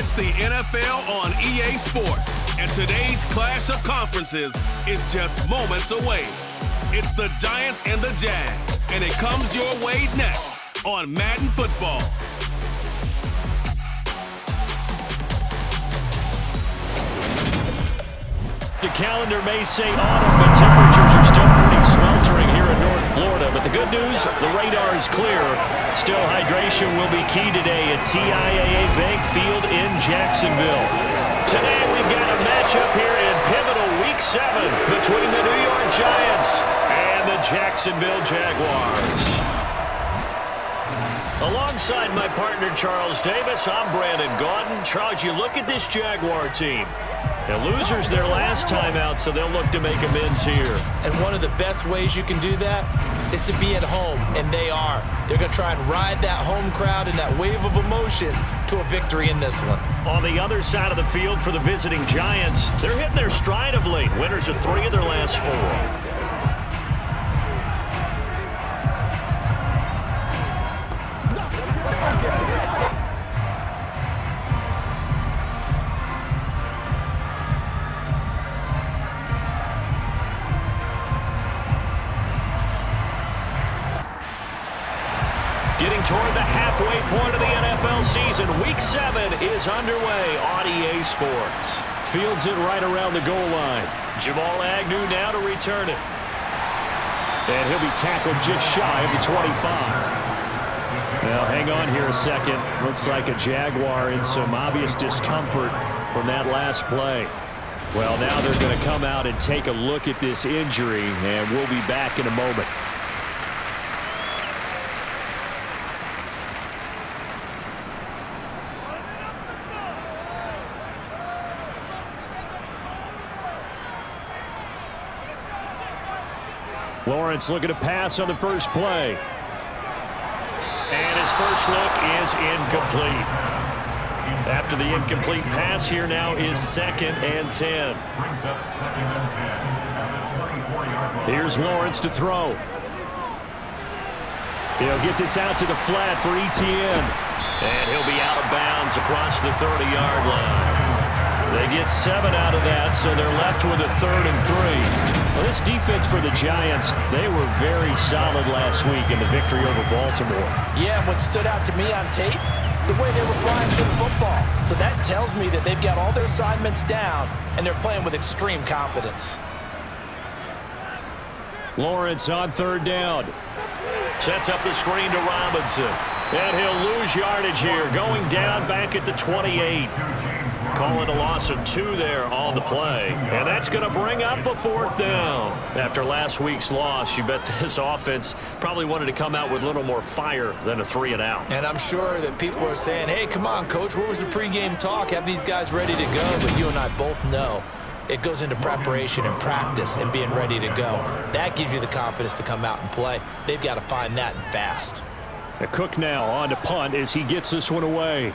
It's the NFL on EA Sports, and today's clash of conferences is just moments away. It's the Giants and the Jags, and it comes your way next on Madden Football. The calendar may say autumn, but temperatures are still pretty sweltering here in North Florida. But the good news, the radar is clear. Still, hydration will be key today at TIAA Bank Field in Jacksonville. Today, we've got a matchup here in pivotal Week 7 between the New York Giants and the Jacksonville Jaguars. Alongside my partner, Charles Davis, I'm Brandon Gaudin. Charles, you look at this Jaguar team. The losers their last time out, so they'll look to make amends here. And one of the best ways you can do that is to be at home, and they are. They're going to try and ride that home crowd and that wave of emotion to a victory in this one. On the other side of the field for the visiting Giants, they're hitting their stride of late. Winners of 3 of their last 4. Getting toward the halfway point of the NFL season, Week 7 is underway on EA Sports. Fields it right around the goal line. Jamal Agnew now to return it. And he'll be tackled just shy of the 25. Now, hang on here a second. Looks like a Jaguar in some obvious discomfort from that last play. Well, now they're going to come out and take a look at this injury, and we'll be back in a moment. Lawrence looking to pass on the first play. And his first look is incomplete. After the incomplete pass, here now is 2nd and 10. Here's Lawrence to throw. He'll get this out to the flat for Etienne. And he'll be out of bounds across the 30-yard line. They get 7 out of that, so they're left with a 3rd and 3. Well, this defense for the Giants, they were very solid last week in the victory over Baltimore. Yeah, what stood out to me on tape, the way they were flying to the football. So that tells me that they've got all their assignments down, and they're playing with extreme confidence. Lawrence on 3rd down. Sets up the screen to Robinson. And he'll lose yardage here, going down back at the 28. Call it a loss of 2 there on the play. And that's going to bring up a 4th down. After last week's loss, you bet this offense probably wanted to come out with a little more fire than a 3 and out. And I'm sure that people are saying, hey, come on, Coach, where was the pregame talk? Have these guys ready to go? But you and I both know it goes into preparation and practice and being ready to go. That gives you the confidence to come out and play. They've got to find that and fast. A Cook now on to punt as he gets this one away.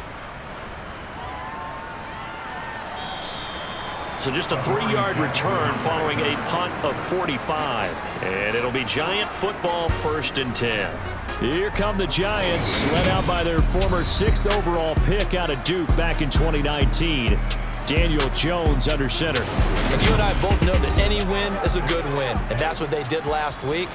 So just a 3-yard return following a punt of 45. And it'll be Giant football 1st and 10. Here come the Giants, led out by their former 6th overall pick out of Duke back in 2019. Daniel Jones under center. And you and I both know that any win is a good win. And that's what they did last week.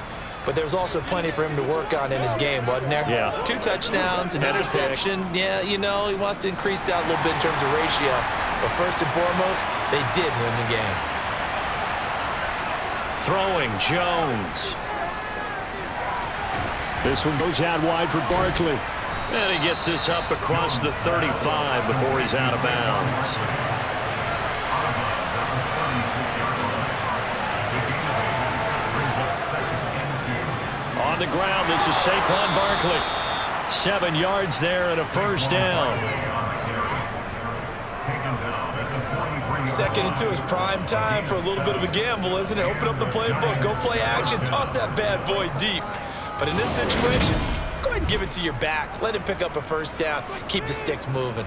But there's also plenty for him to work on in his game, wasn't there? Yeah. 2 touchdowns, an interception. Yeah, you know, he wants to increase that a little bit in terms of ratio. But first and foremost, they did win the game. Throwing Jones. This one goes out wide for Barkley. And he gets this up across the 35 before he's out of bounds. On the ground, this is Saquon Barkley. 7 yards there and a 1st down. 2nd and 2 is prime time for a little bit of a gamble, isn't it? Open up the playbook, go play action, toss that bad boy deep. But in this situation, go ahead and give it to your back. Let him pick up a 1st down. Keep the sticks moving.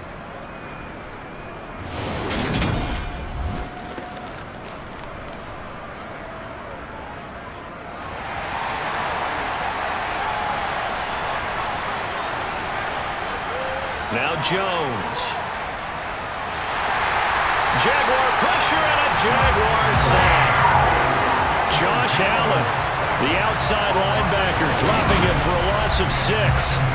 Now Jones. pressure and a Jaguars sack. Josh Allen, the outside linebacker, dropping it for a loss of 6.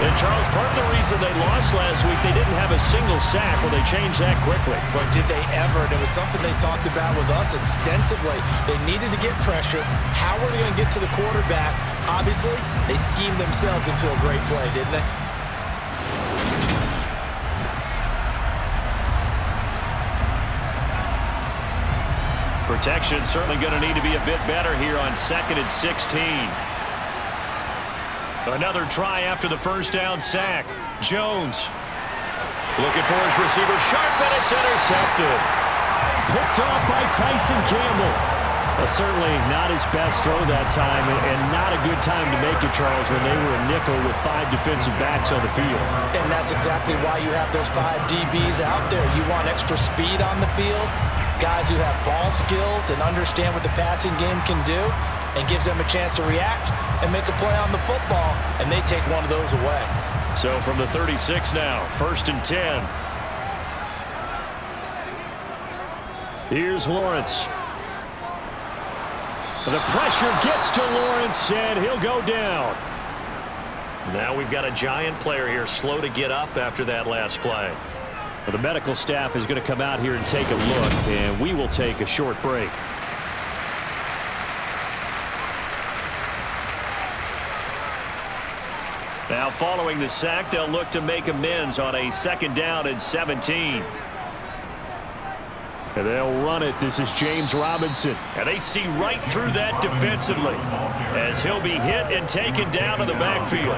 And, Charles, part of the reason they lost last week, they didn't have a single sack. Well, they changed that quickly. But did they ever? And it was something they talked about with us extensively. They needed to get pressure. How were they going to get to the quarterback? Obviously, they schemed themselves into a great play, didn't they? Protection certainly going to need to be a bit better here on 2nd and 16. Another try after the first down sack. Jones looking for his receiver. Sharp, and it's intercepted. Picked off by Tyson Campbell. Well, certainly not his best throw that time, and not a good time to make it, Charles, when they were a nickel with 5 defensive backs on the field. And that's exactly why you have those 5 DBs out there. You want extra speed on the field, guys who have ball skills and understand what the passing game can do, and gives them a chance to react and make a play on the football, and they take one of those away. So from the 36 now, 1st and 10. Here's Lawrence. The pressure gets to Lawrence, and he'll go down. Now we've got a giant player here, slow to get up after that last play. Well, the medical staff is going to come out here and take a look, and we will take a short break. Now following the sack, they'll look to make amends on a 2nd down and 17. And they'll run it. This is James Robinson. And they see right through that defensively as he'll be hit and taken down to the backfield.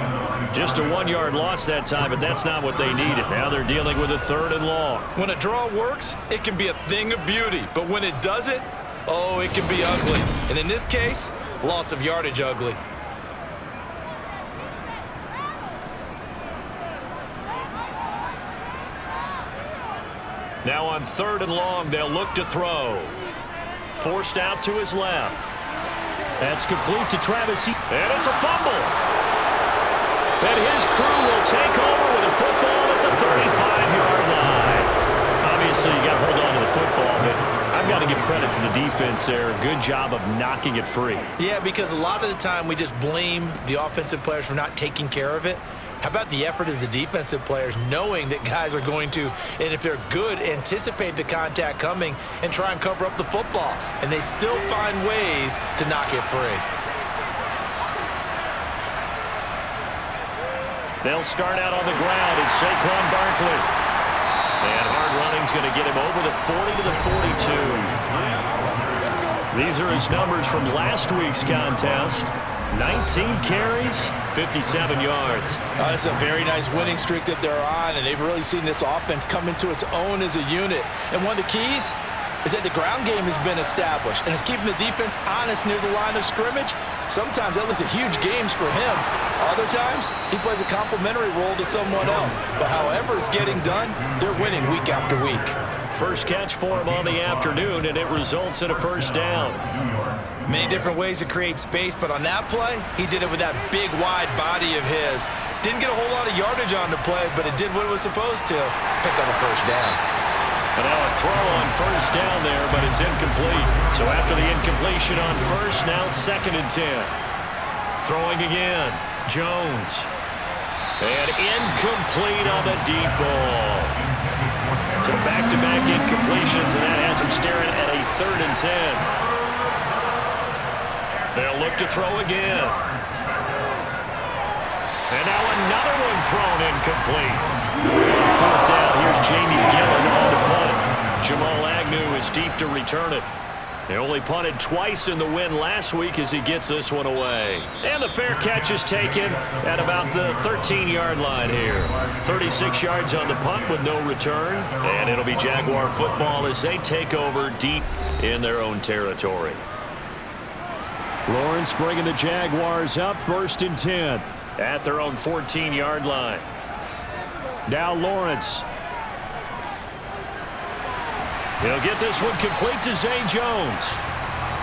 Just a 1-yard loss that time, but that's not what they needed. Now they're dealing with a 3rd and long. When a draw works, it can be a thing of beauty. But when it doesn't, oh, it can be ugly. And in this case, loss of yardage ugly. Now on 3rd and long, they'll look to throw. Forced out to his left. That's complete to Travis. And it's a fumble. And his crew will take over with a football at the 35-yard line. Obviously, you got to hold on to the football, but I've got to give credit to the defense there. Good job of knocking it free. Yeah, because a lot of the time we just blame the offensive players for not taking care of it. How about the effort of the defensive players knowing that guys are going to, and if they're good, anticipate the contact coming and try and cover up the football. And they still find ways to knock it free. They'll start out on the ground. It's Saquon Barkley. And hard running's going to get him over the 40 to the 42. These are his numbers from last week's contest. 19 carries, 57 yards. That's a very nice winning streak that they're on, and they've really seen this offense come into its own as a unit. And one of the keys is that the ground game has been established, and it's keeping the defense honest near the line of scrimmage. Sometimes that leads to huge games for him. Other times, he plays a complementary role to someone else. But however it's getting done, they're winning week after week. First catch for him on the afternoon, and it results in a 1st down. Many different ways to create space, but on that play, he did it with that big, wide body of his. Didn't get a whole lot of yardage on the play, but it did what it was supposed to. Pick up a 1st down. And now a throw on 1st down there, but it's incomplete. So after the incompletion on 1st, now 2nd and 10. Throwing again, Jones. And incomplete on the deep ball. So back-to-back incompletions, and that has him staring at a 3rd and 10. They'll look to throw again. And now another one thrown incomplete. On 4th down, here's Jamie Gillen on the punt. Jamal Agnew is deep to return it. They only punted twice in the win last week as he gets this one away. And the fair catch is taken at about the 13-yard line here. 36 yards on the punt with no return. And it'll be Jaguar football as they take over deep in their own territory. Lawrence bringing the Jaguars up, 1st and 10. At their own 14-yard line. Now Lawrence. He'll get this one complete to Zay Jones.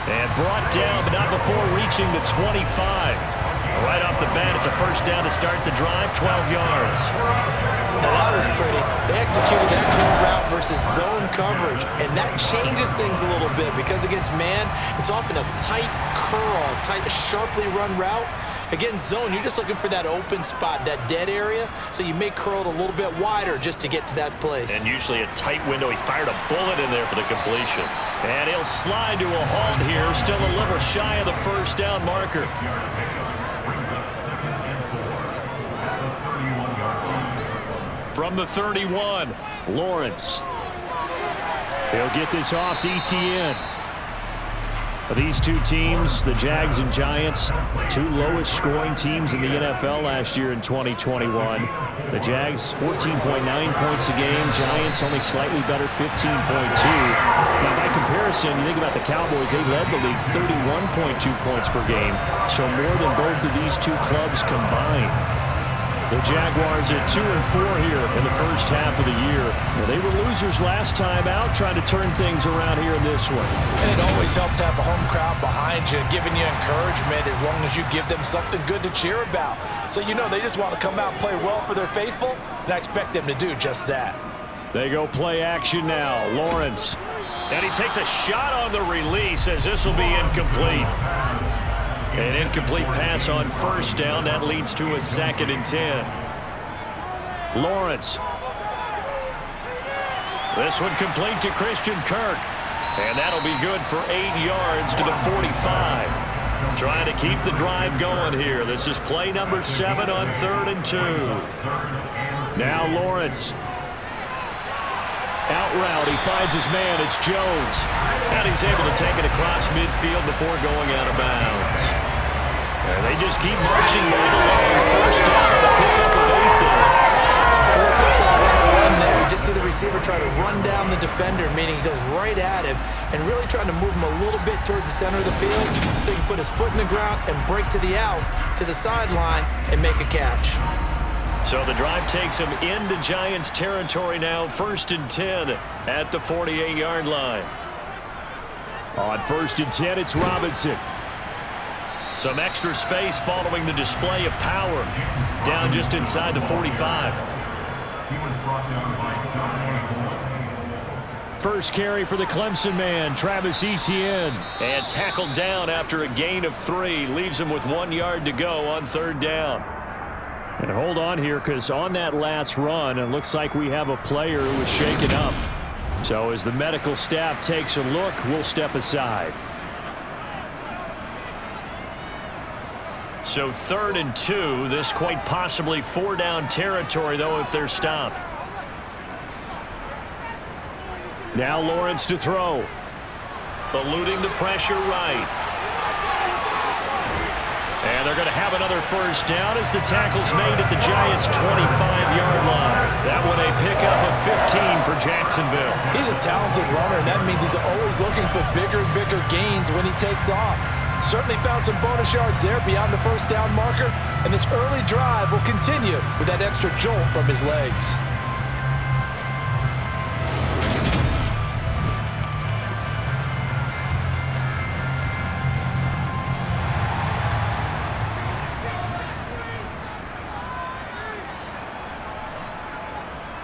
And brought down, but not before reaching the 25. Right off the bat, it's a first down to start the drive, 12 yards. Now that was pretty. They executed that curl route versus zone coverage, and that changes things a little bit because against man, it's often a tight curl, sharply run route. Against zone, you're just looking for that open spot, that dead area, so you may curl it a little bit wider just to get to that place. And usually a tight window. He fired a bullet in there for the completion. And he'll slide to a halt here, still a little shy of the first down marker. From the 31, Lawrence. He'll get this off to Etienne. These two teams, the Jags and Giants, two lowest scoring teams in the NFL last year in 2021. The Jags, 14.9 points a game. Giants only slightly better, 15.2. Now, by comparison, you think about the Cowboys, they led the league 31.2 points per game. So more than both of these two clubs combined. The Jaguars at 2-4 here in the first half of the year. Well, they were losers last time out, trying to turn things around here in this one. And it always helps to have a home crowd behind you, giving you encouragement as long as you give them something good to cheer about. So you know they just want to come out and play well for their faithful, and I expect them to do just that. They go play action now. Lawrence. And he takes a shot on the release as this will be incomplete. An incomplete pass on first down. That leads to a 2nd and 10. Lawrence. This one complete to Christian Kirk. And that'll be good for 8 yards to the 45. Trying to keep the drive going here. This is play number 7 on 3rd and 2. Now Lawrence. Out route. He finds his man. It's Jones. And he's able to take it across midfield before going out of bounds. And they just keep marching right along. First down, a pickup of 8 there. You just see the receiver try to run down the defender, meaning he goes right at him and really trying to move him a little bit towards the center of the field so he can put his foot in the ground and break to the out, to the sideline, and make a catch. So the drive takes him into Giants territory now, 1st and 10 at the 48-yard line. On 1st and 10, it's Robinson. Some extra space following the display of power. Down just inside the 45. First carry for the Clemson man, Travis Etienne. And tackled down after a gain of 3. Leaves him with 1 yard to go on 3rd down. And hold on here, because on that last run, it looks like we have a player who was shaken up. So as the medical staff takes a look, we'll step aside. So 3rd and 2. This quite possibly 4-down territory, though, if they're stopped. Now Lawrence to throw. Eluding the pressure right. And they're going to have another first down as the tackle's made at the Giants' 25-yard line. That one a pickup of 15 for Jacksonville. He's a talented runner, and that means he's always looking for bigger and bigger gains when he takes off. Certainly found some bonus yards there beyond the first down marker, and this early drive will continue with that extra jolt from his legs.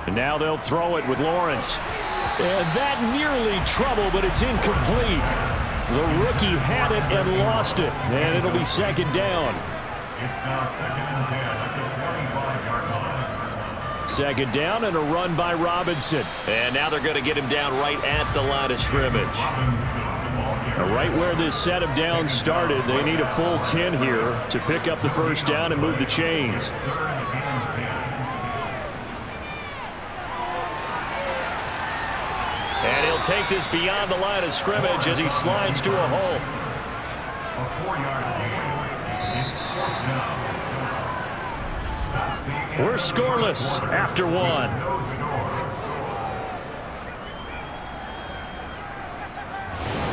And now they'll throw it with Lawrence. And that nearly trouble, but it's incomplete. The rookie had it and lost it. And it'll be 2nd down. It's now 2nd and 10 at the 45-yard line. 2nd down and a run by Robinson. And now they're going to get him down right at the line of scrimmage. Right where this set of downs started, they need a full 10 here to pick up the first down and move the chains. And he'll take this beyond the line of scrimmage as he slides to a hole. We're scoreless after 1.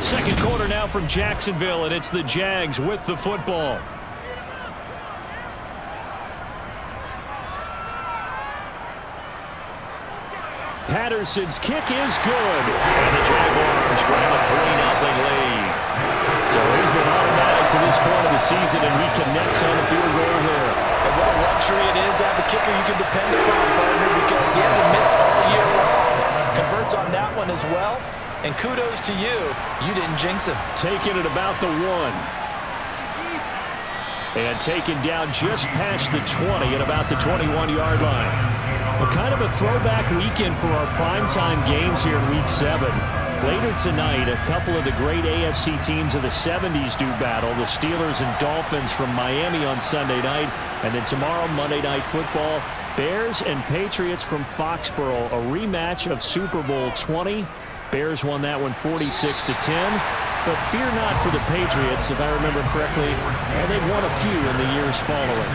Second quarter now from Jacksonville, and it's the Jags with the football. Patterson's kick is good. And the Jaguars grab a 3-0 lead. So he's been automatic get to this point of the season, and he connects on the field goal there. And what a luxury it is to have a kicker you can depend upon, partner, because he hasn't missed all year long. Converts on that one as well. And kudos to you. You didn't jinx him. Taking it about the 1. And taken down just past the 20 at about the 21-yard line. Well, kind of a throwback weekend for our primetime games here in Week 7. Later tonight, a couple of the great AFC teams of the 70s do battle. The Steelers and Dolphins from Miami on Sunday night. And then tomorrow, Monday Night Football, Bears and Patriots from Foxborough. A rematch of Super Bowl 20. Bears won that one 46-10. But fear not for the Patriots, if I remember correctly. And they've won a few in the years following.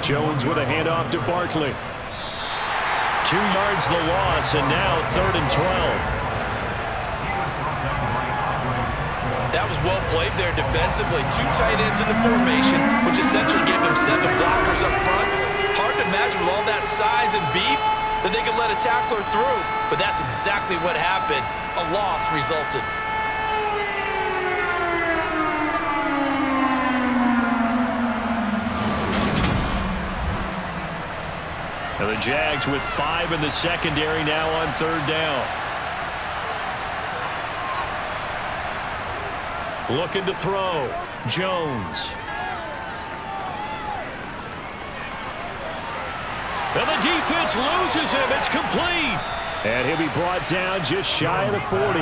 Jones with a handoff to Barkley. 2 yards the loss, and now 3rd and 12. That was well played there defensively. 2 tight ends in the formation, which essentially gave them 7 blockers up front. Hard to imagine with all that size and beef that they could let a tackler through. But that's exactly what happened. A loss resulted. And the Jags with 5 in the secondary now on 3rd down. Looking to throw. Jones. And the defense loses him. It's complete. And he'll be brought down just shy of the 40.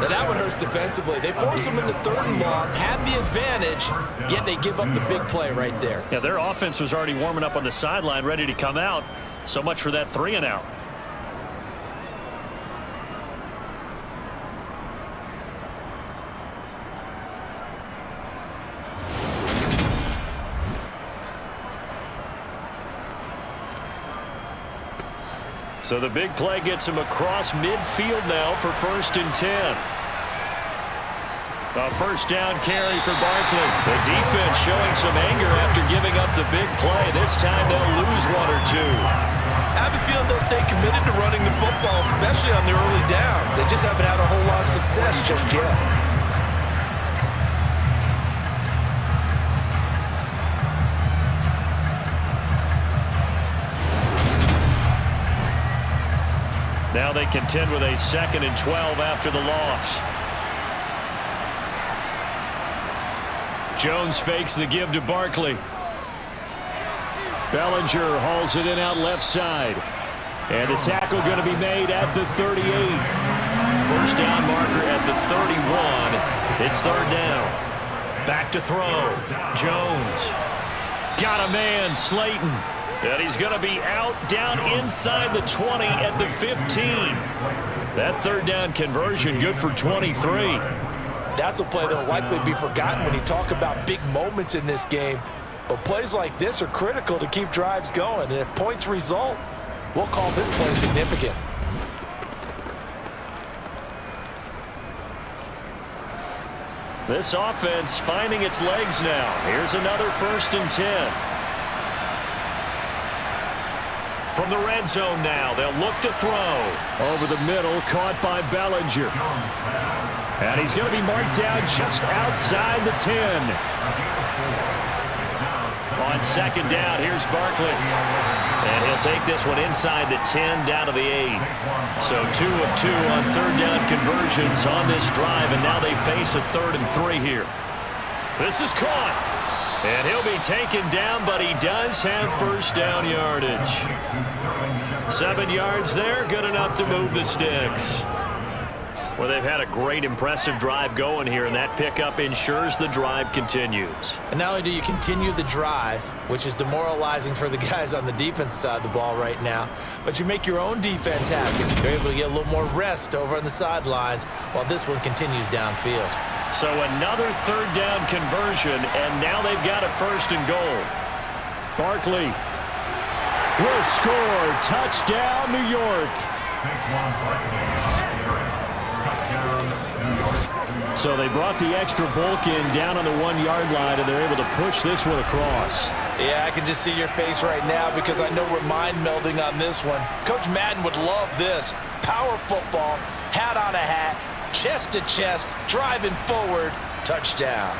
Now that one hurts defensively. They force him into 3rd and long, had the advantage, yet they give up the big play right there. Yeah, their offense was already warming up on the sideline, ready to come out. So much for that 3 and out. So the big play gets him across midfield now for 1st and 10. A 1st down carry for Barkley. The defense showing some anger after giving up the big play. This time they'll lose 1 or 2. I have a feeling they'll stay committed to running the football, especially on the early downs. They just haven't had a whole lot of success just yet. Now they contend with a 2nd and 12 after the loss. Jones fakes the give to Barkley. Bellinger hauls it in out left side. And the tackle going to be made at the 38. 1st down marker at the 31. It's 3rd down. Back to throw. Jones. Got a man, Slayton. And he's going to be out down inside the 20 at the 15. That 3rd down conversion good for 23. That's a play that will likely be forgotten when you talk about big moments in this game. But plays like this are critical to keep drives going. And if points result, we'll call this play significant. This offense finding its legs now. Here's another 1st and 10. From the red zone now, they'll look to throw. Over the middle, caught by Bellinger. And he's going to be marked down just outside the 10. On 2nd down, here's Barkley. And he'll take this one inside the 10, down to the 8. So 2 of 2 on 3rd down conversions on this drive, and now they face a 3rd and 3 here. This is caught. And he'll be taken down, but he does have 1st down yardage. 7 yards there, good enough to move the sticks. Well, they've had a great, impressive drive going here, and that pickup ensures the drive continues. And not only do you continue the drive, which is demoralizing for the guys on the defense side of the ball right now, but you make your own defense happy. They're able to get a little more rest over on the sidelines while this one continues downfield. So another 3rd down conversion, and now they've got a 1st and goal. Barkley will score. Touchdown, New York. So they brought the extra bulk in down on the 1-yard line, and they're able to push this one across. Yeah, I can just see your face right now because I know we're mind melding on this one. Coach Madden would love this. Power football, hat on a hat, chest to chest, driving forward, touchdown.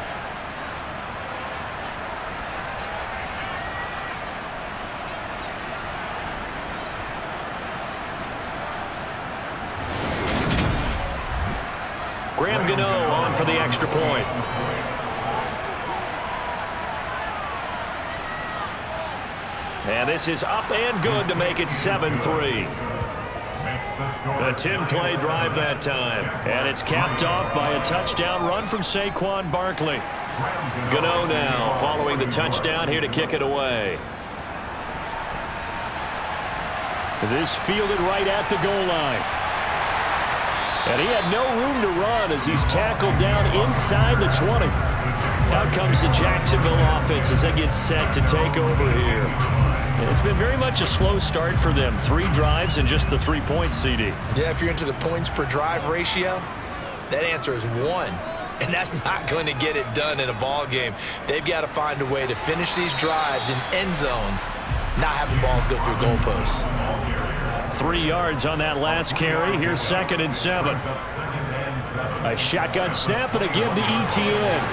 Graham Gano on for the extra point. And this is up and good to make it 7-3. A 10-play drive that time. And it's capped off by a touchdown run from Saquon Barkley. Gano now following the touchdown here to kick it away. This fielded right at the goal line. And he had no room to run as he's tackled down inside the 20. Out comes the Jacksonville offense as they get set to take over here. And it's been very much a slow start for them. 3 drives and just the 3 points, CD. Yeah, if you're into the points per drive ratio, that answer is 1. And that's not going to get it done in a ball game. They've got to find a way to finish these drives in end zones, not having balls go through goalposts. 3 yards on that last carry. Here's 2nd and 7. A shotgun snap and a give to Etienne.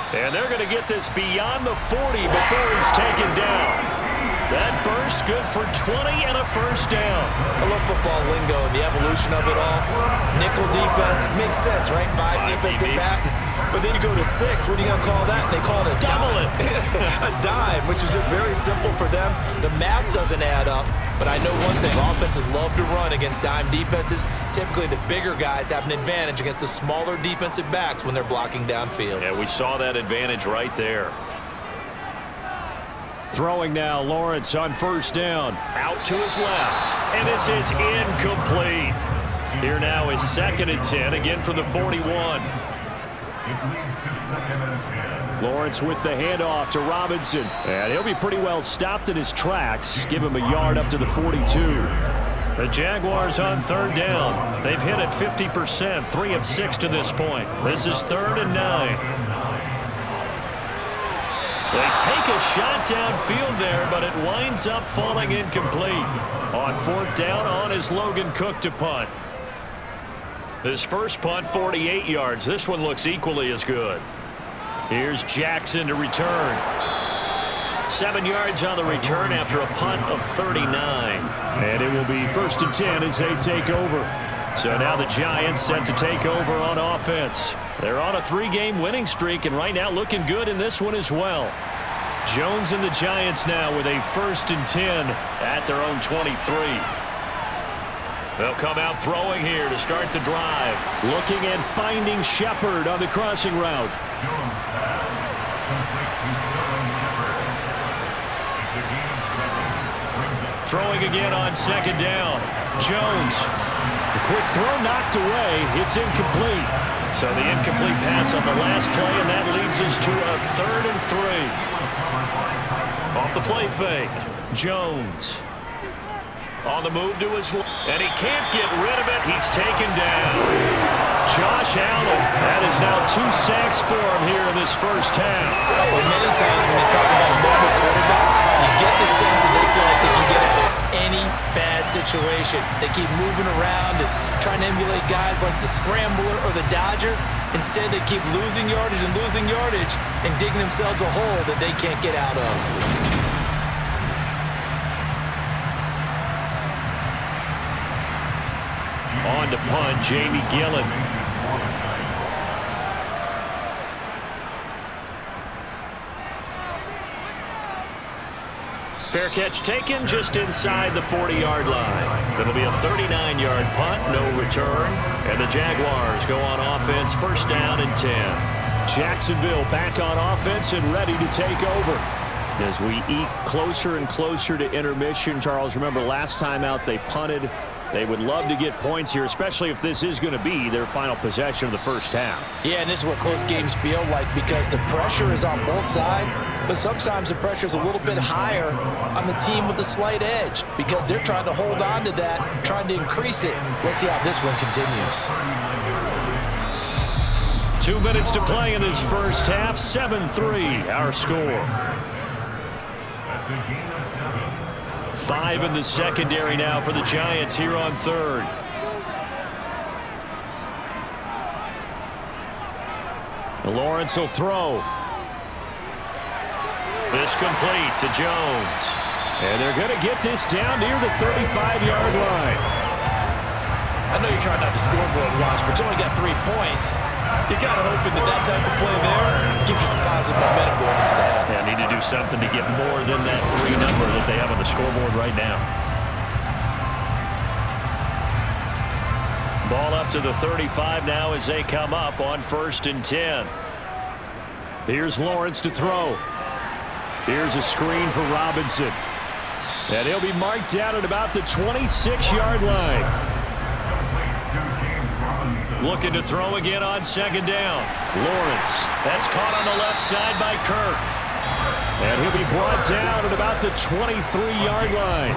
And they're going to get this beyond the 40 before he's taken down. That burst good for 20 and a first down. I love football lingo and the evolution of it all. Nickel defense makes sense, right? 5 defensive backs. But then you go to 6. What are you going to call that? And they call it a double dime. A dime, which is just very simple for them. The math doesn't add up. But I know one thing. Offenses love to run against dime defenses. Typically, the bigger guys have an advantage against the smaller defensive backs when they're blocking downfield. Yeah, we saw that advantage right there. Throwing now, Lawrence on first down. Out to his left. And this is incomplete. Here now is 2nd and 10, again from the 41. Lawrence with the handoff to Robinson. And he'll be pretty well stopped in his tracks. Give him a yard up to the 42. The Jaguars on 3rd down. They've hit it 50%, 3 of 6 to this point. This is 3rd and 9. They take a shot downfield there, but it winds up falling incomplete. On 4th down, on is Logan Cook to punt. His first punt, 48 yards. This one looks equally as good. Here's Jackson to return. 7 yards on the return after a punt of 39. And it will be 1st and 10 as they take over. So now the Giants set to take over on offense. They're on a 3-game winning streak, and right now looking good in this one as well. Jones and the Giants now with a 1st and 10 at their own 23. They'll come out throwing here to start the drive. Looking and finding Shepard on the crossing route. Throwing again on 2nd down. Jones. A quick throw knocked away. It's incomplete. So the incomplete pass on the last play, and that leads us to a 3rd and 3. Off the play fake. Jones. On the move to his left, and he can't get rid of it. He's taken down. Josh Allen. That is now 2 sacks for him here in this first half. Well, many times when you talk about mobile quarterbacks, you get the sense that they feel like they can get out of any bad situation. They keep moving around and trying to emulate guys like the Scrambler or the Dodger. Instead, they keep losing yardage and digging themselves a hole that they can't get out of. On to punt, Jamie Gillen. Fair catch taken just inside the 40-yard line. It'll be a 39-yard punt, no return. And the Jaguars go on offense, 1st down and 10. Jacksonville back on offense and ready to take over. As we eat closer and closer to intermission, Charles, remember last time out they punted. They would love to get points here, especially if this is going to be their final possession of the first half. Yeah, and this is what close games feel like because the pressure is on both sides, but sometimes the pressure is a little bit higher on the team with the slight edge because they're trying to hold on to that, trying to increase it. Let's see how this one continues. 2 minutes to play in this first half, 7-3 our score. 5 in the secondary now for the Giants here on third. Lawrence will throw. This complete to Jones. And they're going to get this down near the 35-yard line. I know you're trying not to scoreboard watch, but you only got 3 points. You're kind of hoping that type of play there gives you some positive momentum going into the half. Yeah, need to do something to get more than that 3 number that they have on the scoreboard right now. Ball up to the 35 now as they come up on 1st and 10. Here's Lawrence to throw. Here's a screen for Robinson. And he'll be marked down at about the 26-yard line. Looking to throw again on 2nd down. Lawrence. That's caught on the left side by Kirk. And he'll be brought down at about the 23-yard line.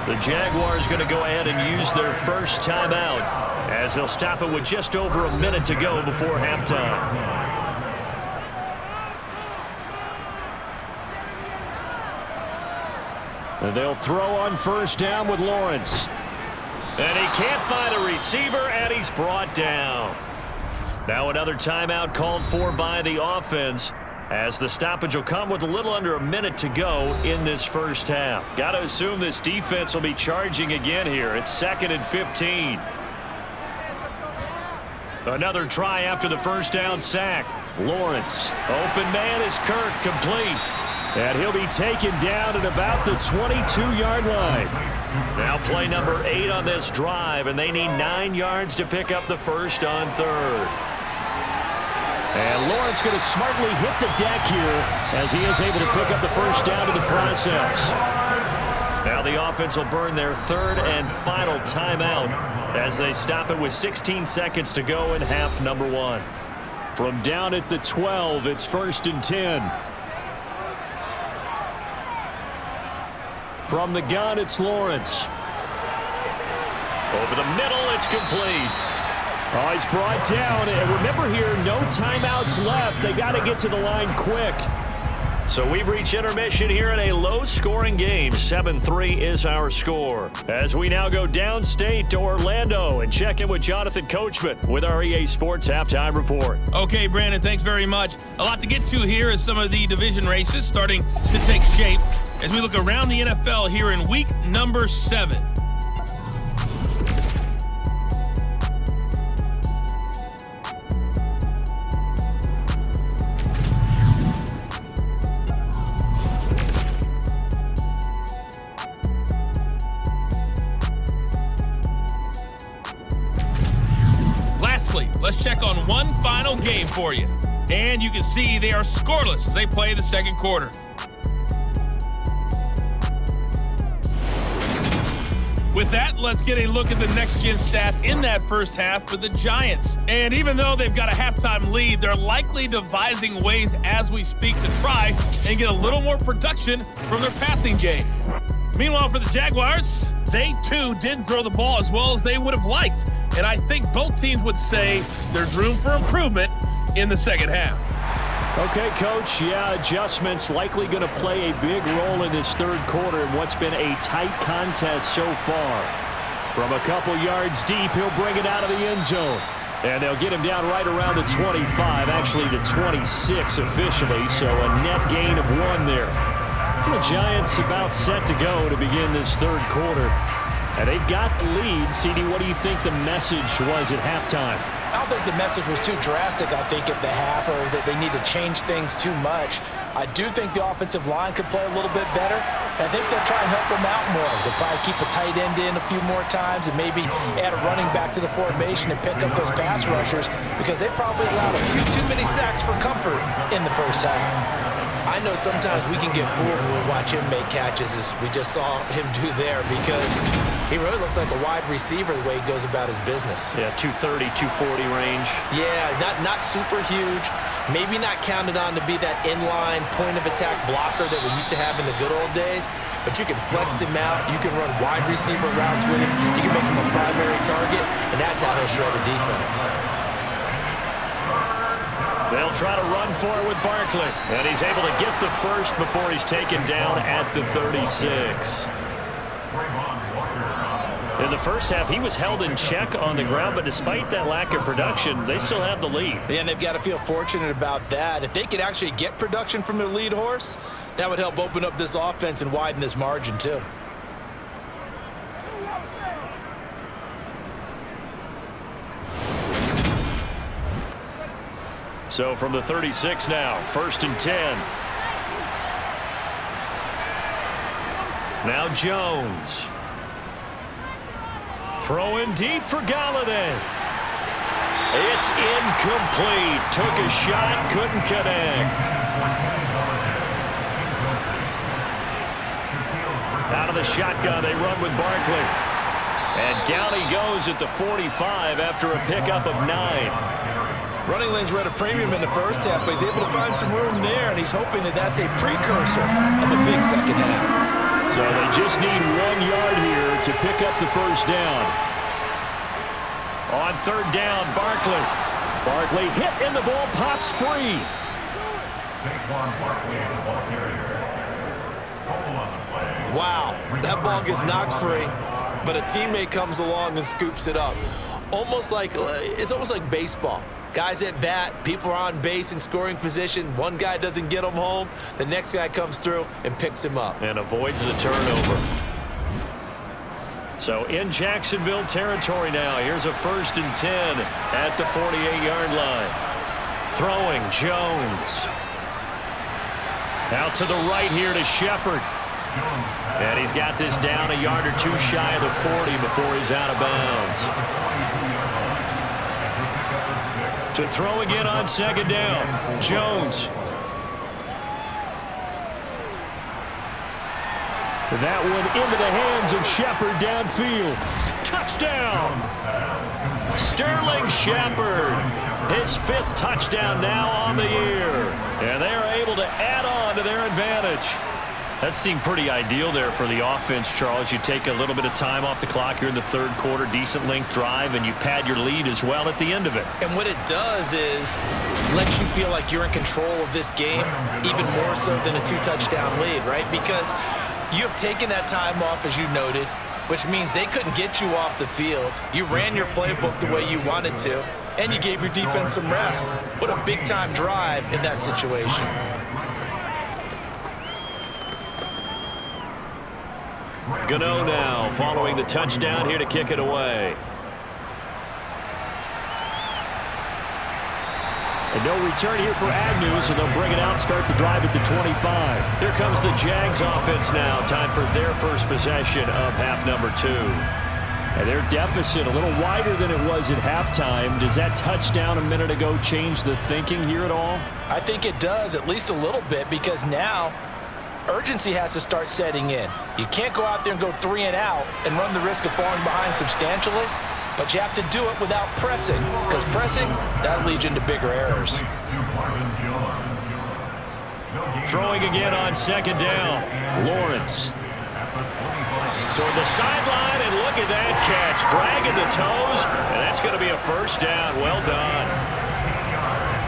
The Jaguars going to go ahead and use their first timeout as they'll stop it with just over a minute to go before halftime. And they'll throw on 1st down with Lawrence. And he can't find a receiver, and he's brought down. Now another timeout called for by the offense as the stoppage will come with a little under a minute to go in this first half. Got to assume this defense will be charging again here. It's 2nd and 15. Another try after the 1st down sack. Lawrence. Open man is Kirk, complete. And he'll be taken down at about the 22-yard line. Now play number 8 on this drive, and they need 9 yards to pick up the first on 3rd. And Lawrence going to smartly hit the deck here as he is able to pick up the first down in the process. Now the offense will burn their 3rd and final timeout as they stop it with 16 seconds to go in half number 1. From down at the 12, it's 1st and 10. From the gun, it's Lawrence. Over the middle, it's complete. Oh, he's brought down. And remember here, no timeouts left. They got to get to the line quick. So we've reached intermission here in a low-scoring game. 7-3 is our score. As we now go downstate to Orlando and check in with Jonathan Coachman with our EA Sports Halftime Report. Okay, Brandon, thanks very much. A lot to get to here as some of the division races starting to take shape as we look around the NFL here in week number 7. Lastly, let's check on one final game for you. And you can see they are scoreless as they play the second quarter. With that, let's get a look at the next-gen stats in that first half for the Giants. And even though they've got a halftime lead, they're likely devising ways as we speak to try and get a little more production from their passing game. Meanwhile, for the Jaguars, they too didn't throw the ball as well as they would have liked. And I think both teams would say there's room for improvement in the second half. Okay, Coach, yeah, adjustments likely going to play a big role in this third quarter in what's been a tight contest so far. From a couple yards deep, he'll bring it out of the end zone. And they'll get him down right around the 25, actually the 26 officially, so a net gain of 1 there. The Giants about set to go to begin this third quarter. And they've got the lead. CD, what do you think the message was at halftime? I don't think the message was too drastic, I think, at the half, or that they need to change things too much. I do think the offensive line could play a little bit better. I think they'll try and help them out more. They'll probably keep a tight end in a few more times and maybe add a running back to the formation and pick up those pass rushers because they probably allowed a few too many sacks for comfort in the first half. I know sometimes we can get fooled when we watch him make catches, as we just saw him do there, because he really looks like a wide receiver the way he goes about his business. Yeah, 230, 240 range. Yeah, not super huge. Maybe not counted on to be that inline point-of-attack blocker that we used to have in the good old days, but you can flex him out. You can run wide receiver routes with him. You can make him a primary target, and that's how he'll shred a defense. They'll try to run for it with Barkley. And he's able to get the first before he's taken down at the 36. In the first half, he was held in check on the ground, but despite that lack of production, they still have the lead. Yeah, and they've got to feel fortunate about that. If they could actually get production from their lead horse, that would help open up this offense and widen this margin too. So from the 36 now, 1st and 10. Now Jones. Throwing deep for Galladay. It's incomplete. Took a shot, couldn't connect. Out of the shotgun, they run with Barkley. And down he goes at the 45 after a pickup of 9. Running lanes were at a premium in the first half, but he's able to find some room there, and he's hoping that that's a precursor of a big second half. So they just need 1 yard here to pick up the first down. On 3rd down, Barkley. Barkley hit and the ball pops free. Saquon Barkley, the ball carrier. Fumble on the play. Wow, that ball gets knocked free, but a teammate comes along and scoops it up. It's almost like baseball. Guys at bat, people are on base in scoring position. One guy doesn't get him home. The next guy comes through and picks him up. And avoids the turnover. So in Jacksonville territory now. Here's a 1st and 10 at the 48-yard line. Throwing Jones. Out to the right here to Shepard. And he's got this down a yard or two shy of the 40 before he's out of bounds. To throw again on 2nd down. Jones. That one into the hands of Shepard downfield. Touchdown! Sterling Shepard. His 5th touchdown now on the year. And they're able to add on to their advantage. That seemed pretty ideal there for the offense, Charles. You take a little bit of time off the clock here in the 3rd quarter, decent length drive, and you pad your lead as well at the end of it. And what it does is lets you feel like you're in control of this game, even more so than a 2-touchdown lead, right? Because you have taken that time off, as you noted, which means they couldn't get you off the field. You ran your playbook the way you wanted to, and you gave your defense some rest. What a big-time drive in that situation. Gano now following the touchdown here to kick it away. And no return here for Agnew, so they'll bring it out, start the drive at the 25. Here comes the Jags offense now. Time for their first possession of half number 2. And their deficit a little wider than it was at halftime. Does that touchdown a minute ago change the thinking here at all? I think it does, at least a little bit, because now urgency has to start setting in. You can't go out there and go 3 and out and run the risk of falling behind substantially, but you have to do it without pressing, because pressing, that leads into bigger errors. Throwing again on 2nd down. Lawrence. Toward the sideline, and look at that catch. Dragging the toes, and that's going to be a first down. Well done.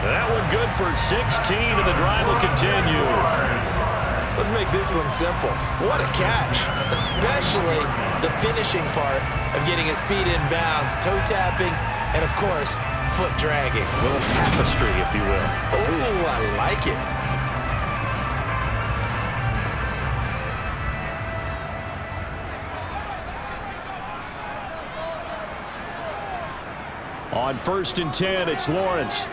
That one good for 16, and the drive will continue. Let's make this one simple. What a catch, especially the finishing part of getting his feet in bounds, toe tapping, and of course, foot dragging. A little tapestry, if you will. Oh, I like it. On 1st and 10, it's Lawrence.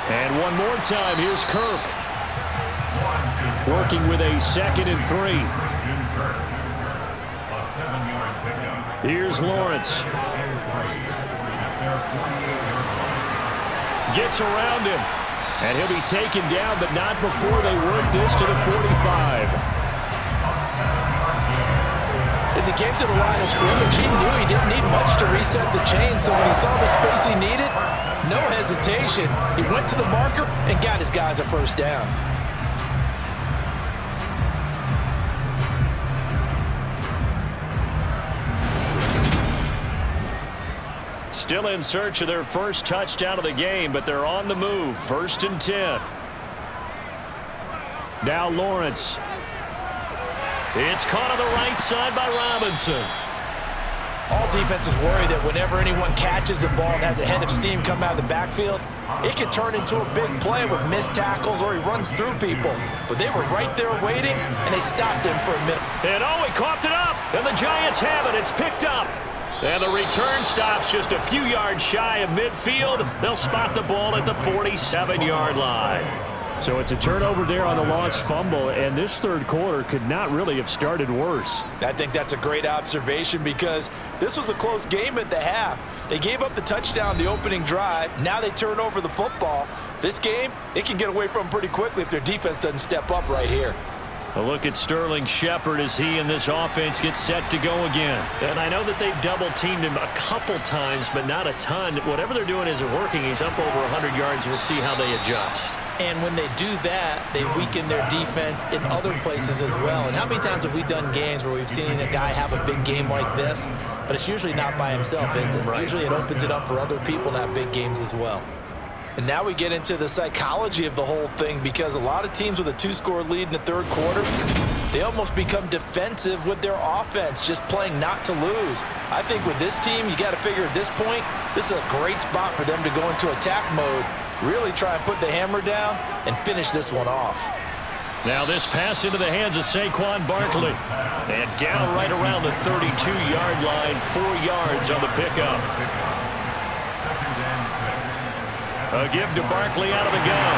And one more time, here's Kirk. Working with a 2nd and 3. Here's Lawrence. Gets around him. And he'll be taken down, but not before they work this to the 45. As he came to the line of scrimmage, he knew he didn't need much to reset the chain, so when he saw the space he needed, no hesitation. He went to the marker and got his guys a first down. Still in search of their first touchdown of the game, but they're on the move. 1st and 10. Now Lawrence. It's caught on the right side by Robinson. All defenses worry that whenever anyone catches the ball and has a head of steam come out of the backfield, it could turn into a big play with missed tackles or he runs through people. But they were right there waiting, and they stopped him for a minute. And he coughed it up, and the Giants have it. It's picked up. And the return stops just a few yards shy of midfield. They'll spot the ball at the 47-yard line. So it's a turnover there on the lost fumble, and this third quarter could not really have started worse. I think that's a great observation because this was a close game at the half. They gave up the touchdown the opening drive. Now they turn over the football. This game, it can get away from them pretty quickly if their defense doesn't step up right here. A look at Sterling Shepard as he and this offense get set to go again. And I know that they've double-teamed him a couple times, but not a ton. Whatever they're doing isn't working. He's up over 100 yards. We'll see how they adjust. And when they do that, they weaken their defense in other places as well. And how many times have we done games where we've seen a guy have a big game like this, but it's usually not by himself, is it? Right. Usually it opens it up for other people to have big games as well. And now we get into the psychology of the whole thing because a lot of teams with a 2-score lead in the third quarter, they almost become defensive with their offense, just playing not to lose. I think with this team, you got to figure at this point, this is a great spot for them to go into attack mode, really try and put the hammer down and finish this one off. Now this pass into the hands of Saquon Barkley. And down right around the 32-yard line, 4 yards on the pickup. A give to Barkley out of the gun.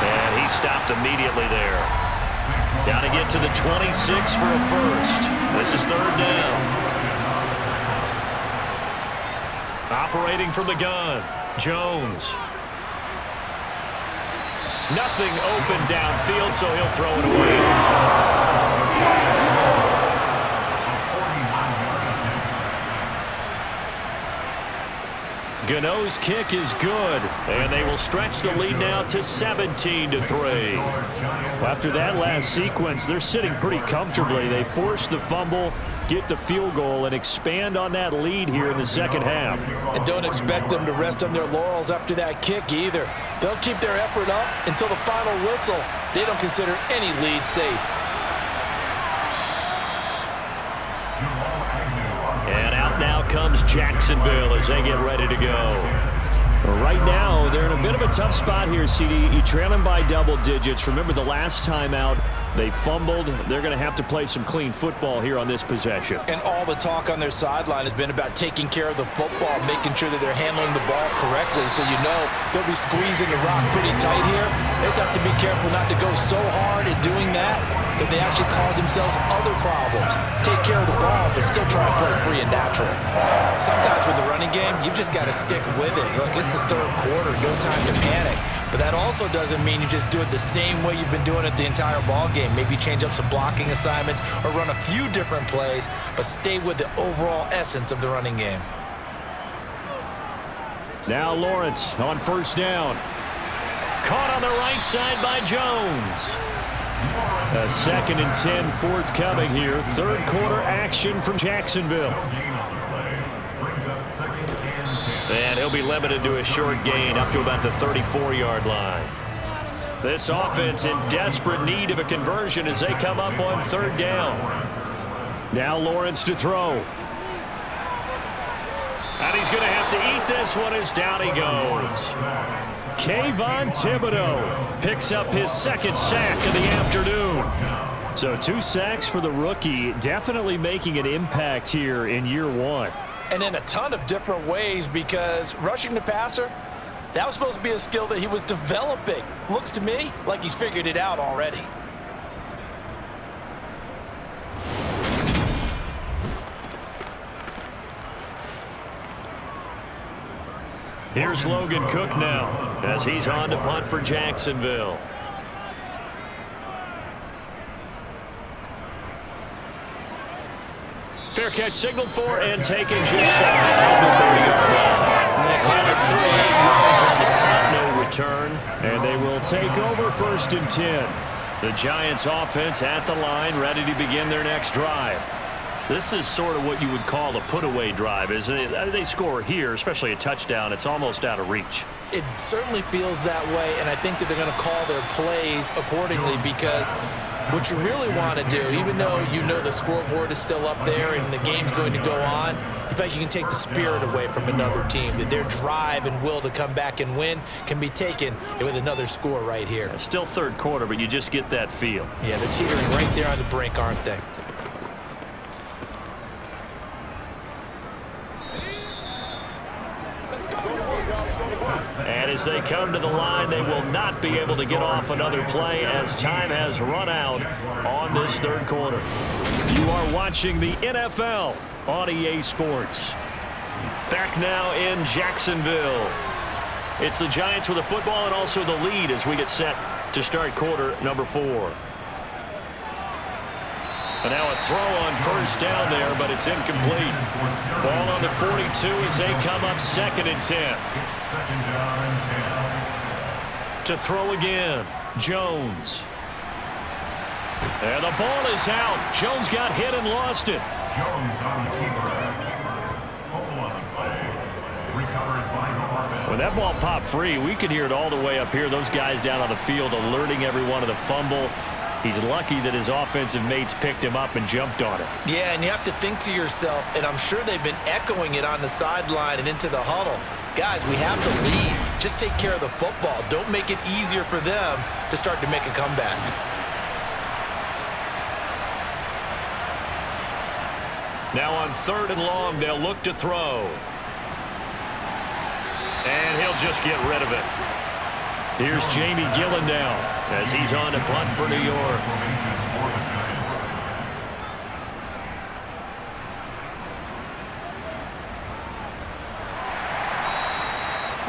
And he stopped immediately there. Got to get to the 26 for a first. This is third down. Operating from the gun, Jones. Nothing open downfield, so he'll throw it away. Gano's kick is good, and they will stretch the lead now to 17-3. After that last sequence, they're sitting pretty comfortably. They force the fumble, get the field goal, and expand on that lead here in the second half. And don't expect them to rest on their laurels after that kick either. They'll keep their effort up until the final whistle. They don't consider any lead safe. And out now comes Jacksonville as they get ready to go. Right now, they're in a bit of a tough spot here, CD. You trail them by double digits. Remember the last time out, they fumbled. They're going to have to play some clean football here on this possession. And all the talk on their sideline has been about taking care of the football, making sure that they're handling the ball correctly. So you know they'll be squeezing the rock pretty tight here. They just have to be careful not to go so hard in doing that they actually cause themselves other problems. Take care of the ball, but still try to play free and natural. Sometimes with the running game, you've just got to stick with it. Look, it's the third quarter, no time to panic. But that also doesn't mean you just do it the same way you've been doing it the entire ball game. Maybe change up some blocking assignments or run a few different plays, but stay with the overall essence of the running game. Now Lawrence on first down. Caught on the right side by Jones. A 2nd and 10 forthcoming here. Third quarter action from Jacksonville. And he'll be limited to a short gain up to about the 34-yard line. This offense in desperate need of a conversion as they come up on third down. Now Lawrence to throw. And he's going to have to eat this one as down he goes. Kayvon Thibodeau picks up his 2nd sack of the afternoon. So 2 sacks for the rookie, definitely making an impact here in year 1. And in a ton of different ways because rushing the passer, that was supposed to be a skill that he was developing. Looks to me like he's figured it out already. Here's Logan Cook now as he's on to punt for Jacksonville. Fair catch signaled for and taken just shy of the 30-yard line. They call it 38 yards on the punt, no return. And they will take over 1st and 10. The Giants offense at the line, ready to begin their next drive. This is sort of what you would call a put-away drive, isn't it? They score here, especially a touchdown. It's almost out of reach. It certainly feels that way, and I think that they're going to call their plays accordingly because What you really want to do, even though you know the scoreboard is still up there and the game's going to go on, you feel like you can take the spirit away from another team, that their drive and will to come back and win can be taken with another score right here. Still third quarter, but you just get that feel. Yeah, they're teetering right there on the brink, aren't they? And as they come to the line, they will not be able to get off another play as time has run out on this third quarter. You are watching the NFL on EA Sports. Back now in Jacksonville. It's the Giants with the football and also the lead as we get set to start quarter number 4. And now a throw on first down there, but it's incomplete. Ball on the 42 as they come up 2nd and 10. To throw again, Jones. And the ball is out. Jones got hit and lost it. When that ball popped free, we could hear it all the way up here. Those guys down on the field alerting everyone of the fumble. He's lucky that his offensive mates picked him up and jumped on it. Yeah, and you have to think to yourself, and I'm sure they've been echoing it on the sideline and into the huddle. Guys, we have the lead. Just take care of the football. Don't make it easier for them to start to make a comeback. Now on 3rd and long, they'll look to throw. And he'll just get rid of it. Here's Jamie Gillen now as he's on to punt for New York.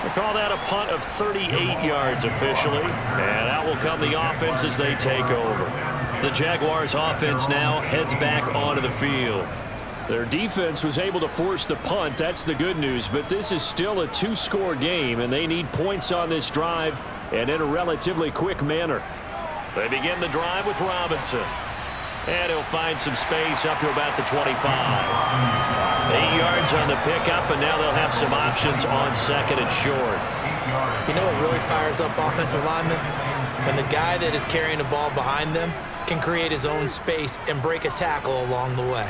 They call that a punt of 38 yards officially. And out will come the offense as they take over. The Jaguars offense now heads back onto the field. Their defense was able to force the punt. That's the good news. But this is still a 2-score game, and they need points on this drive and in a relatively quick manner. They begin the drive with Robinson. And he'll find some space up to about the 25. 8 yards on the pickup, and now they'll have some options on 2nd and short. You know what really fires up offensive linemen? When the guy that is carrying the ball behind them can create his own space and break a tackle along the way.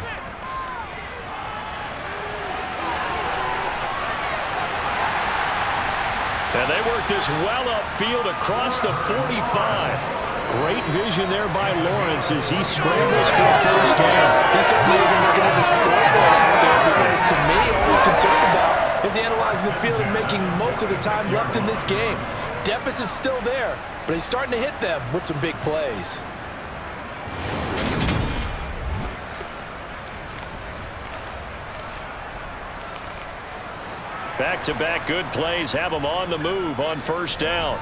And they work this well upfield across the 45. Great vision there by Lawrence as he scrambles for a first down. He certainly isn't looking at the scoreboard out there because, to me, all he's concerned about is analyzing the field and making most of the time left in this game. Deficit's still there, but he's starting to hit them with some big plays. Back-to-back good plays have them on the move on first down.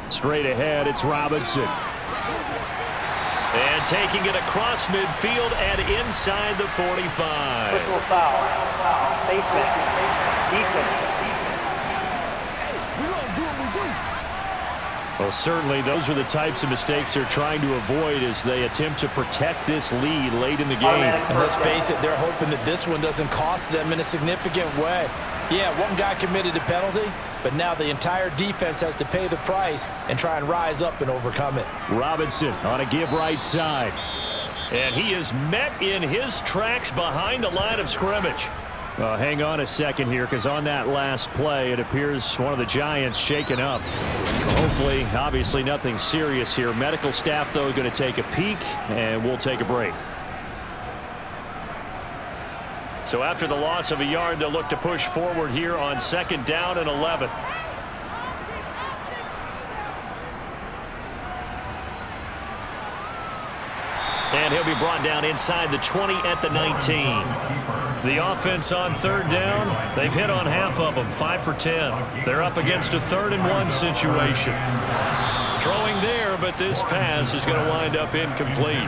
Straight ahead, it's Robinson. And taking it across midfield and inside the 45. Personal foul. Basement. Defense. Well, certainly those are the types of mistakes they're trying to avoid as they attempt to protect this lead late in the game. And let's face it, they're hoping that this one doesn't cost them in a significant way. Yeah, one guy committed a penalty, but now the entire defense has to pay the price and try and rise up and overcome it. Robinson on a give right side. And he is met in his tracks behind the line of scrimmage. Hang on a second here, because on that last play, it appears one of the Giants shaken up. Hopefully, obviously nothing serious here. Medical staff, though, going to take a peek, and we'll take a break. So after the loss of a yard, they'll look to push forward here on 2nd down and 11. And he'll be brought down inside the 20 at the 19. The offense on 3rd down, they've hit on half of them, 5 for 10. They're up against a 3rd and 1 situation. Throwing there, but this pass is going to wind up incomplete.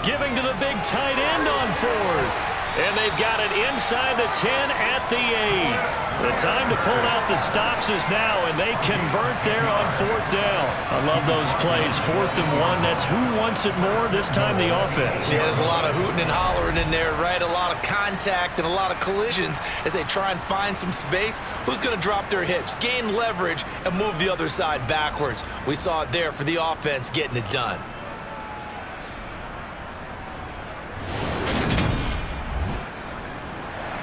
Giving to the big tight end on 4th. And they've got it inside the 10 at the 8. The time to pull out the stops is now, and they convert there on 4th down. I love those plays. 4th and 1. That's who wants it more, this time the offense. Yeah, there's a lot of hooting and hollering in there, right? A lot of contact and a lot of collisions as they try and find some space. Who's going to drop their hips, gain leverage, and move the other side backwards? We saw it there for the offense getting it done.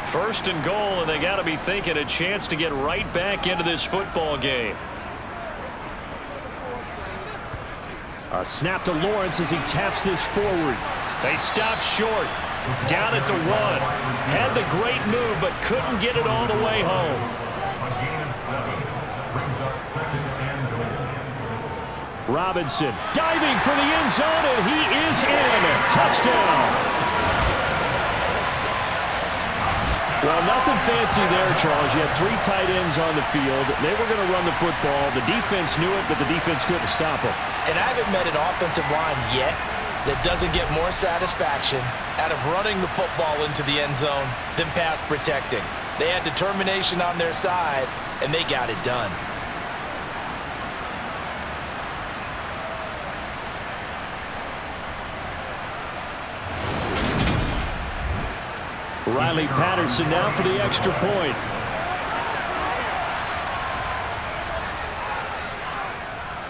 First and goal, and they got to be thinking a chance to get right back into this football game. A snap to Lawrence as he taps this forward. They stop short. Down at the 1. Had the great move, but couldn't get it all the way home. A gain of 7 brings up 2nd and goal. Robinson diving for the end zone, and he is in. Touchdown. Well, nothing fancy there, Charles. You had 3 tight ends on the field. They were going to run the football. The defense knew it, but the defense couldn't stop them. And I haven't met an offensive line yet that doesn't get more satisfaction out of running the football into the end zone than pass protecting. They had determination on their side, and they got it done. Riley Patterson now for the extra point.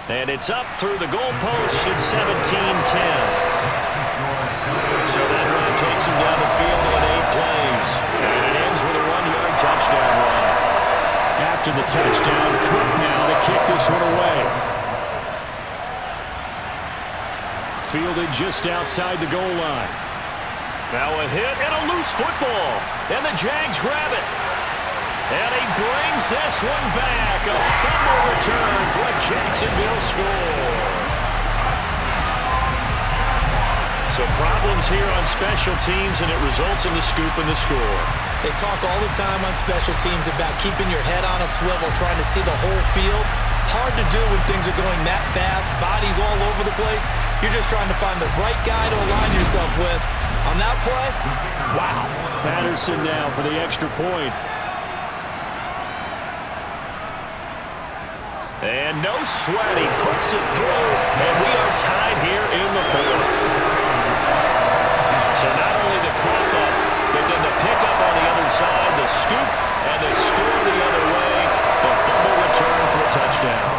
And it's up through the goalpost. It's 17-10. So that drive takes him down the field in 8 plays. And it ends with a 1-yard touchdown run. After the touchdown, Cook now to kick this one away. Fielded just outside the goal line. Now a hit and a loose football. And the Jags grab it. And he brings this one back. A fumble return for a Jacksonville score. So problems here on special teams, and it results in the scoop and the score. They talk all the time on special teams about keeping your head on a swivel, trying to see the whole field. Hard to do when things are going that fast, bodies all over the place. You're just trying to find the right guy to align yourself with. On that play, wow. Patterson now for the extra point. And no sweat, he puts it through, and we are tied here in the 4th. So not only the cough up, but then the pickup on the other side, the scoop, and the score the other way. The fumble return for a touchdown.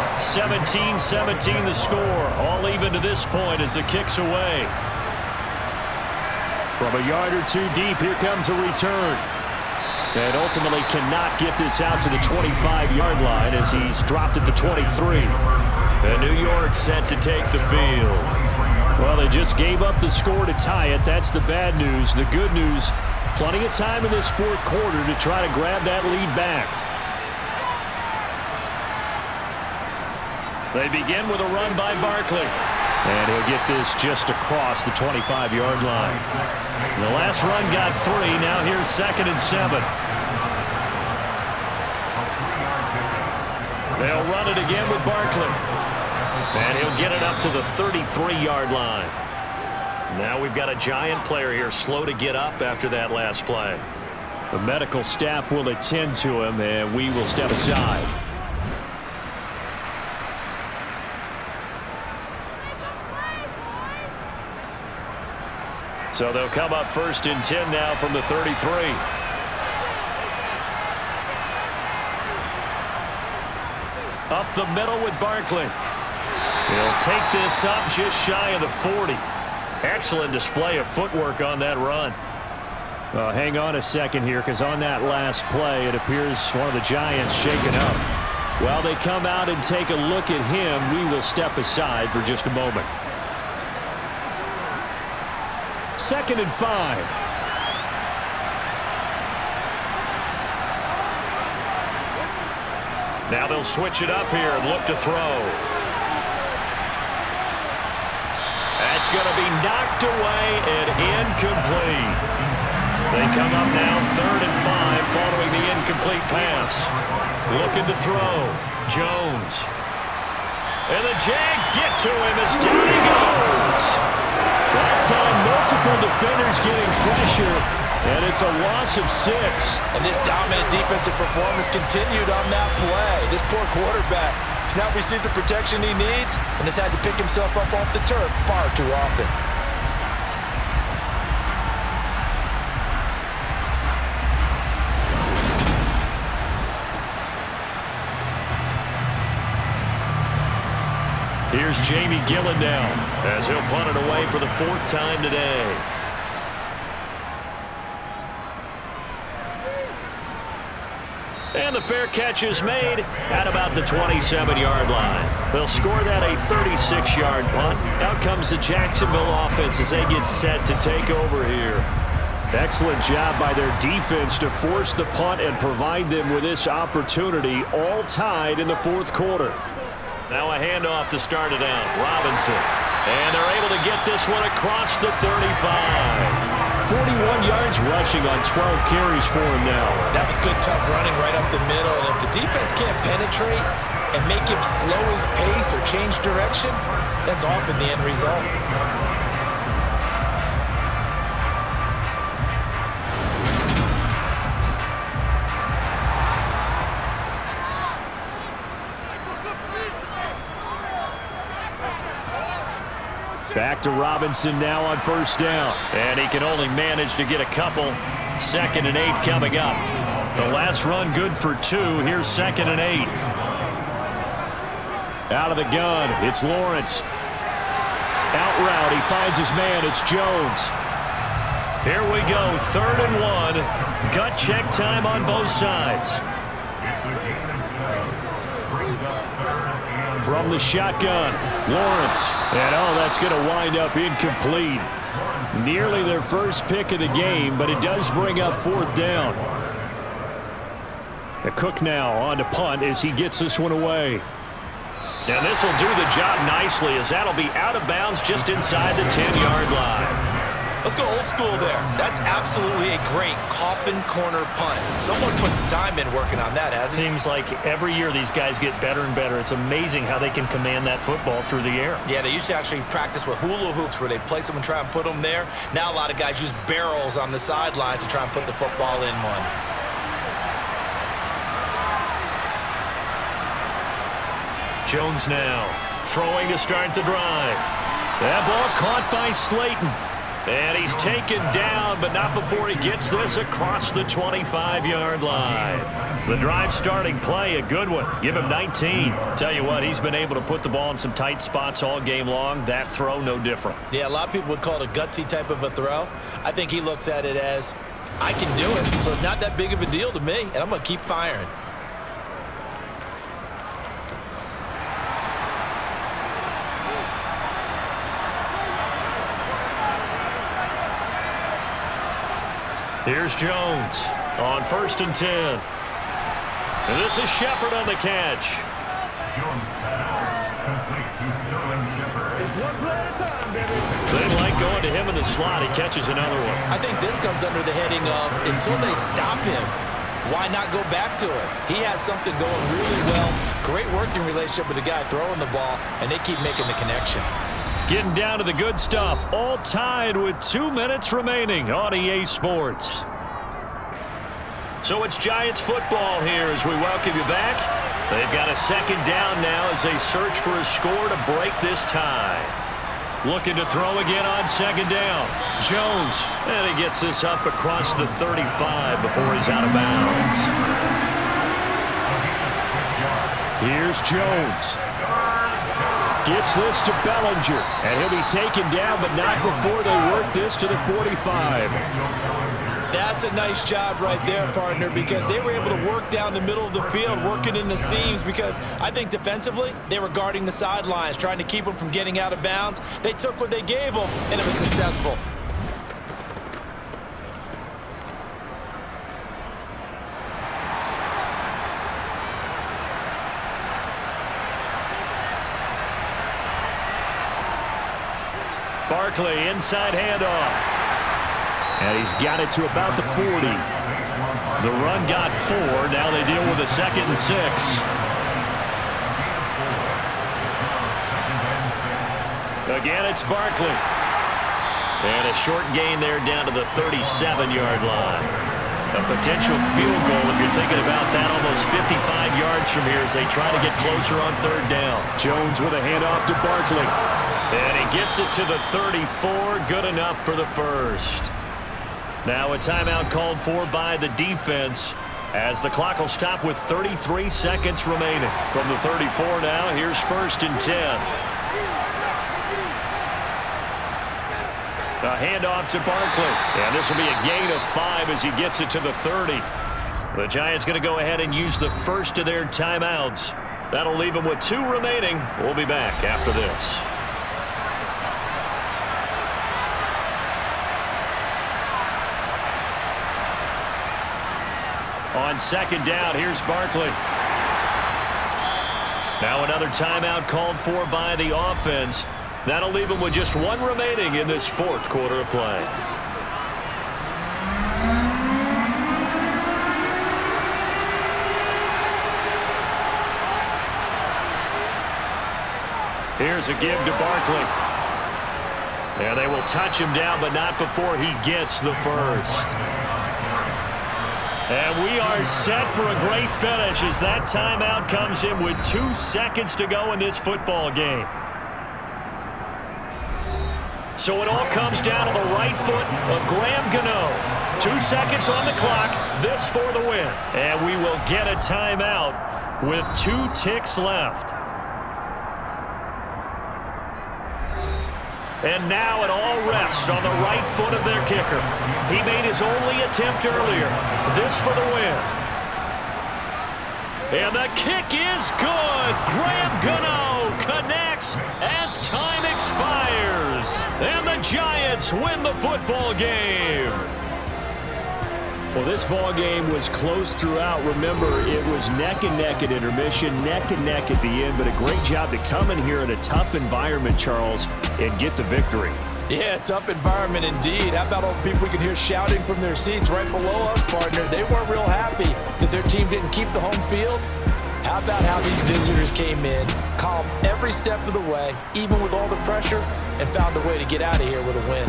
17-17 the score, all even to this point as it kicks away. From a yard or 2 deep, here comes a return. And ultimately cannot get this out to the 25-yard line as he's dropped at the 23. And New York set to take the field. Well, they just gave up the score to tie it. That's the bad news. The good news, plenty of time in this 4th quarter to try to grab that lead back. They begin with a run by Barkley. And he'll get this just across the 25-yard line. The last run got 3. Now here's 2nd and 7. They'll run it again with Barkley. And he'll get it up to the 33-yard line. Now we've got a giant player here slow to get up after that last play. The medical staff will attend to him, and we will step aside. So they'll come up 1st and 10 now from the 33. Up the middle with Barkley. He'll take this up just shy of the 40. Excellent display of footwork on that run. Hang on a second here, because on that last play, it appears one of the Giants shaken up. While they come out and take a look at him, we will step aside for just a moment. 2nd and 5. Now they'll switch it up here and look to throw. That's going to be knocked away and incomplete. They come up now 3rd and 5 following the incomplete pass. Looking to throw. Jones. And the Jags get to him as down he goes. That time, multiple defenders getting pressure, And it's a loss of 6. And this dominant defensive performance continued on that play. This poor quarterback has not received the protection he needs and has had to pick himself up off the turf far too often. Here's Jamie Gillen now as he'll punt it away for the 4th time today. And the fair catch is made at about the 27-yard line. They'll score that a 36-yard punt. Out comes the Jacksonville offense as they get set to take over here. Excellent job by their defense to force the punt and provide them with this opportunity, all tied in the 4th quarter. Now a handoff to start it out. Robinson. And they're able to get this one across the 35. 41 yards rushing on 12 carries for him now. That was good, tough running right up the middle. And if the defense can't penetrate and make him slow his pace or change direction, that's often the end result. Back to Robinson now on 1st down. And he can only manage to get a couple. 2nd and 8 coming up. The last run good for 2. Here's 2nd and 8. Out of the gun, it's Lawrence. Out route, he finds his man. It's Jones. Here we go, 3rd and 1. Gut check time on both sides. From the shotgun, Lawrence. And that's going to wind up incomplete. Nearly their first pick of the game, but it does bring up 4th down. The Cook now on to punt as he gets this one away. And this will do the job nicely as that'll be out of bounds just inside the 10-yard line. Let's go old school there. That's absolutely a great coffin corner punt. Someone's put some time in working on that, hasn't he? Seems like every year these guys get better and better. It's amazing how they can command that football through the air. Yeah, they used to actually practice with hula hoops where they place them and try and put them there. Now a lot of guys use barrels on the sidelines to try and put the football in one. Jones now throwing to start the drive. That ball caught by Slayton. And he's taken down, but not before he gets this across the 25-yard line. The drive starting play, a good one. Give him 19. Tell you what, he's been able to put the ball in some tight spots all game long. That throw, no different. Yeah, a lot of people would call it a gutsy type of a throw. I think he looks at it as, I can do it, so it's not that big of a deal to me, and I'm going to keep firing. Here's Jones on 1st and 10. And this is Shepard on the catch. Jones pass complete to Sterling Shepard. It's one play at a time, baby. They like going to him in the slot. He catches another one. I think this comes under the heading of, until they stop him, why not go back to it? He has something going really well. Great working relationship with the guy throwing the ball, and they keep making the connection. Getting down to the good stuff, all tied with 2 minutes remaining on EA Sports. So it's Giants football here as we welcome you back. They've got a 2nd down now as they search for a score to break this tie. Looking to throw again on 2nd down. Jones, and he gets this up across the 35 before he's out of bounds. Here's Jones. Gets this to Bellinger, and he'll be taken down, but not before they work this to the 45. That's a nice job right there, partner, because they were able to work down the middle of the field, working in the seams, because I think defensively, they were guarding the sidelines, trying to keep them from getting out of bounds. They took what they gave them, and it was successful. Barkley, inside handoff. And he's got it to about the 40. The run got 4. Now they deal with a 2nd and 6. Again, it's Barkley. And a short gain there down to the 37-yard line. A potential field goal, if you're thinking about that, almost 55 yards from here as they try to get closer on third down. Jones with a handoff to Barkley. And he gets it to the 34. Good enough for the first. Now a timeout called for by the defense as the clock will stop with 33 seconds remaining. From the 34 now, here's 1st and 10. A handoff to Barkley. And this will be a gain of 5 as he gets it to the 30. The Giants going to go ahead and use the first of their timeouts. That'll leave them with 2 remaining. We'll be back after this. On 2nd down, here's Barkley. Now another timeout called for by the offense. That'll leave them with just 1 remaining in this 4th quarter of play. Here's a give to Barkley. And they will touch him down, but not before he gets the first. And we are set for a great finish as that timeout comes in with 2 seconds to go in this football game. So it all comes down to the right foot of Graham Gano. 2 seconds on the clock, this for the win. And we will get a timeout with 2 ticks left. And now it all rests on the right foot of their kicker. He made his only attempt earlier. This for the win. And the kick is good. Graham Gano connects as time expires. And the Giants win the football game. Well, this ball game was close throughout. Remember, it was neck and neck at intermission, neck and neck at the end, but a great job to come in here in a tough environment, Charles, and get the victory. Yeah, tough environment indeed. How about all the people we can hear shouting from their seats right below us, partner? They weren't real happy that their team didn't keep the home field. How about how these visitors came in, calm every step of the way, even with all the pressure, and found a way to get out of here with a win.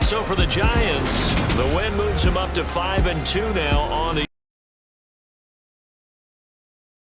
So for the Giants, the win moves them up to 5-2 now on the